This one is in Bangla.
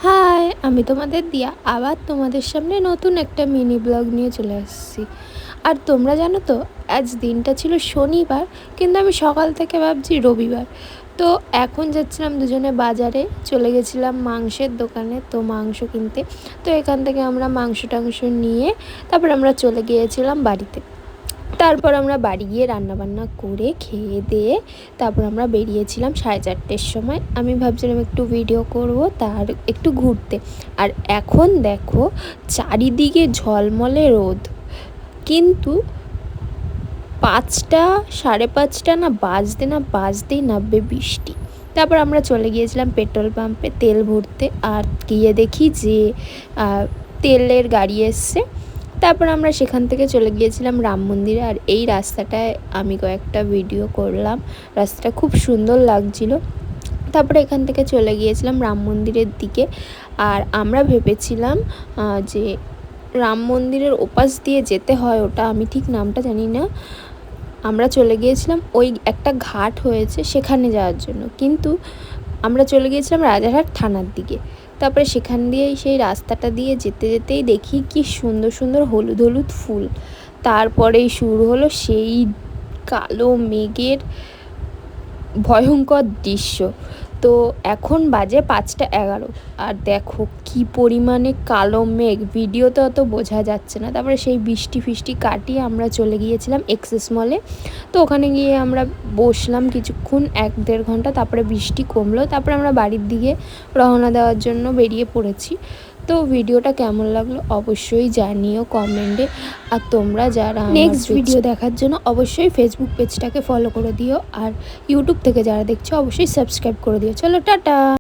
হাই, আমি তোমাদের দিয়া আবার তোমাদের সামনে নতুন একটা মিনি ব্লগ নিয়ে চলে আসছি। আর তোমরা জানো তো, আজ দিনটা ছিল শনিবার, কিন্তু আমি সকাল থেকে ভাবছি রবিবার। তো এখন যাচ্ছিলাম দুজনে বাজারে, চলে গেছিলাম মাংসের দোকানে, তো মাংস কিনতে। তো এখান থেকে আমরা মাংস টাংস নিয়ে তারপর আমরা চলে গিয়েছিলাম বাড়িতে। তারপর আমরা বাড়ি গিয়ে রান্নাবান্না করে খেয়ে দিয়ে তারপর আমরা বেরিয়েছিলাম 4:30-র সময়। আমি ভাবছিলাম একটু ভিডিও করব, তার একটু ঘুরতে। আর এখন দেখো চারিদিকে ঝলমলে রোদ, কিন্তু 5টা 5:30 না বাজতেই নামবে বৃষ্টি। তারপর আমরা চলে গিয়েছিলাম পেট্রোল পাম্পে তেল ভরতে, আর গিয়ে দেখি যে তেলের গাড়ি এসছে। তারপর আমরা সেখান থেকে চলে গিয়েছিলাম রাম মন্দিরে। আর এই রাস্তাটায় আমি কয়েকটা ভিডিও করলাম, রাস্তাটা খুব সুন্দর লাগছিল। তারপরে এখান থেকে চলে গিয়েছিলাম রাম মন্দিরের দিকে। আর আমরা ভেবেছিলাম যে রাম মন্দিরের ওপাশ দিয়ে যেতে হয়, ওটা আমি ঠিক নামটা জানি না। আমরা চলে গিয়েছিলাম ওই একটা ঘাট হয়েছে সেখানে যাওয়ার জন্য, কিন্তু আমরা চলে গিয়েছিলাম রাজারহাট থানার দিকে। তারপরে সেখান দিয়েই সেই রাস্তাটা দিয়ে যেতে যেতেই দেখি কি সুন্দর সুন্দর হলুদ হলুদ ফুল। তারপরেই শুরু হলো সেই কালো মেঘের ভয়ঙ্কর দৃশ্য। তো এখন বাজে 5:11, আর দেখো কি পরিমাণে কালো মেঘ, ভিডিওতে অত বোঝা যাচ্ছে না। তারপরে সেই বৃষ্টি কাটিয়ে আমরা চলে গিয়েছিলাম এক্সেস মলে। তো ওখানে গিয়ে আমরা বসলাম কিছুক্ষণ, 1-1.5 ঘন্টা। তারপরে বৃষ্টি কমলো, তারপরে আমরা বাড়ির দিকে রওনা দেওয়ার জন্য বেরিয়ে পড়েছি। তো ভিডিওটা কেমন লাগলো অবশ্যই জানিও কমেন্টে। আর তোমরা যারা নেক্সট ভিডিও দেখার জন্য অবশ্যই ফেসবুক পেজটাকে ফলো করে দিও, আর ইউটিউব থেকে যারা দেখছো অবশ্যই সাবস্ক্রাইব করে দিও। চলো টাটা।